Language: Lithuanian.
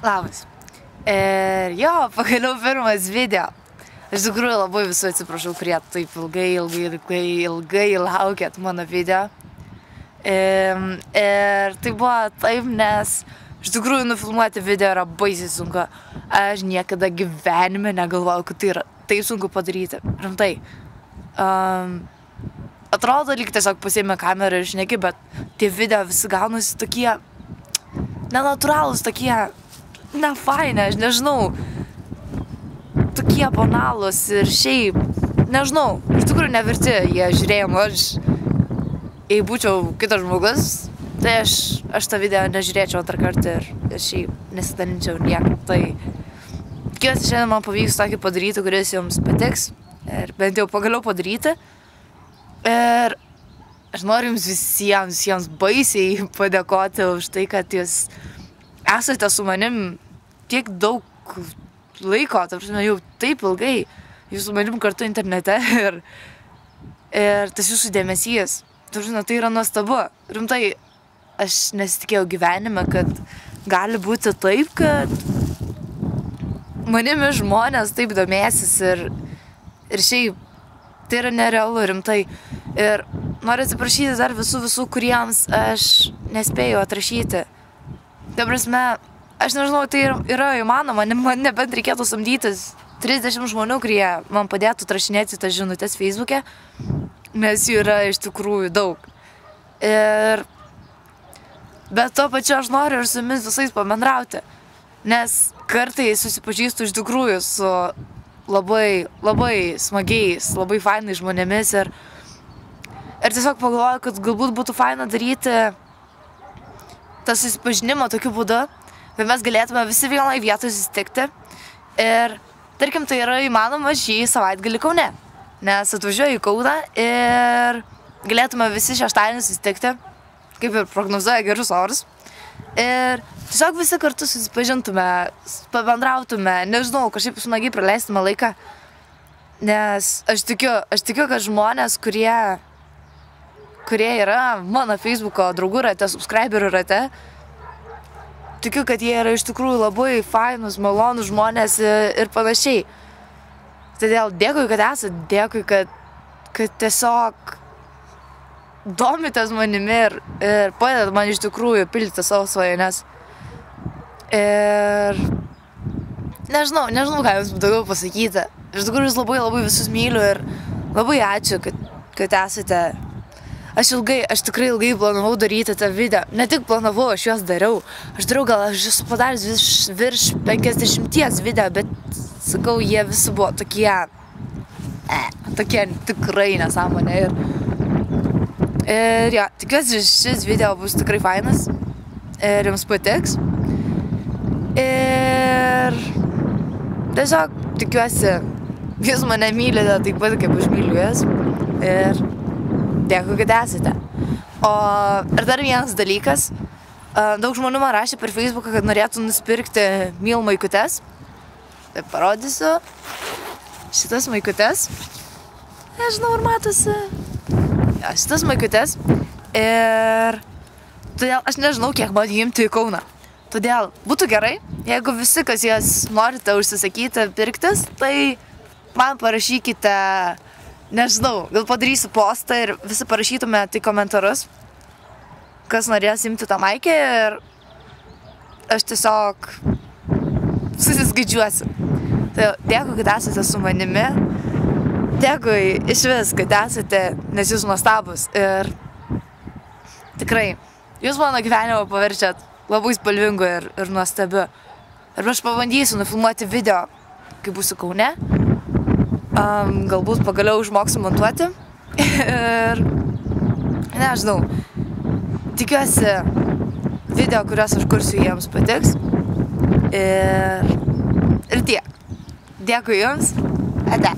Labas. Ir jo, pagaliau pirmas video. Iš tikrųjų labai visų atsiprašau, kurie taip ilgai laukėt mano video. Ir tai buvo taip, nes iš tikrųjų nufilmuoti video yra baisiai sunku. Aš niekada gyvenime negalvojau, kad tai yra taip sunku padaryti. Rimtai. Atrodo, lyg tiesiog pasiėmė kamerą ir šneki, bet tie video visi gaunasi tokie nenatūralūs, tokie nefaini, aš nežinau, tokie banalūs ir šiaip, nežinau, iš tikrųjų neverti jie žiūrėjimo. Aš, jei būčiau kitas žmogus, tai aš tą video nežiūrėčiau antrą kartą ir šiaip nesidalinčiau niekam. Tai tikiuosi šiandien man pavyks tokį padaryti, kuris jums patiks ir bent jau pagaliau padaryti. Ir aš noriu jums visiems baisiai padėkoti už tai, kad jūs esate su manim tiek daug laiko, ta prasme, jau taip ilgai, jūs su manim kartu internete ir tas jūsų dėmesys, ta prasme, tai yra nuostabu. Rimtai, aš nesitikėjau gyvenime, kad gali būti taip, kad manimi žmonės taip domėsis ir šiaip tai yra nerealu, rimtai. Ir noriu atsiprašyti dar visų, kuriems aš nespėjau atrašyti. Ta prasme, aš nežinau, tai yra įmanoma, man nebent reikėtų samdytis 30 žmonių, kurie man padėtų atrašinėti tas žinutės Facebook'e, nes jų yra iš tikrųjų daug. Bet tuo pačiu aš noriu ir su jumis visais pabendrauti, nes kartais susipažįstu iš tikrųjų su labai smagiais, labai fainais žmonėmis ir tiesiog pagalvoju, kad galbūt būtų faina daryti tą susipažinimą tokiu būdu, kad mes galėtume visi vienai vietoje susitikti ir tarkim tai yra įmanoma šį savaitgalį Kaune, nes atvažiuoju į Kauną ir galėtume visi šeštadienį susitikti, kaip ir prognozuoja gerus orus. Ir tiesiog visi kartu susipažintume, pabendrautume, nežinau, kažkaip smagiai praleistume laiką, nes aš tikiu, kad žmonės, kurie yra mano Facebook'o draugų rate, subscriberių rate, tikiu, kad jie yra iš tikrųjų labai fainus, malonus žmonės ir panašiai. Todėl dėkui, kad esate, dėkui, kad tiesiog domitės manimi ir padedat man iš tikrųjų pildyti savo svajones. Ir nežinau, ką jums daugiau pasakyti. Iš tikrųjų jūs labai visus myliu ir labai ačiū, kad esate. Aš tikrai ilgai planavau daryti tą video. Ne tik planavau, aš juos dariau. Aš esu padaręs virš 50 video, bet sakau, jie visi buvo tokie tikrai nesąmonė. Ir jo, tikiuosi šis video bus tikrai fainas ir jums patiks. Ir tiesiog tikiuosi, jūs mane mylite taip pat, kaip aš myliu jas. Ir dėkui, kad esate. Ir dar vienas dalykas. Daug žmonių man rašė per Facebooką, kad norėtų nusipirkti Myl maikutes. Tai parodysiu šitas maikutes. Nežinau, ar matosi. Šitas maikutes ir todėl aš nežinau, kiek man imti į Kauną. Todėl būtų gerai, jeigu visi, kas jas norite užsisakyti, pirktis, tai man parašykite, nežinau, gal padarysiu postą ir visi parašytumėte į komentarus, kas norės imti tą maikę ir aš tiesiog susiskaičiuosiu. Tai dėkui, kad esate su manimi. Dėkui iš vis, kad esate, nes jūs nuostabus ir tikrai, jūs mano gyvenimą paverčiat labai spalvingu ir nuostabiu. Ir aš pabandysiu nufilmuoti video, kai būsiu Kaune, galbūt pagaliau išmoksiu montuoti ir nežinau, tikiuosi video, kuriuos aš kursiu, jiems patiks ir tiek. Dėkui jums, ate.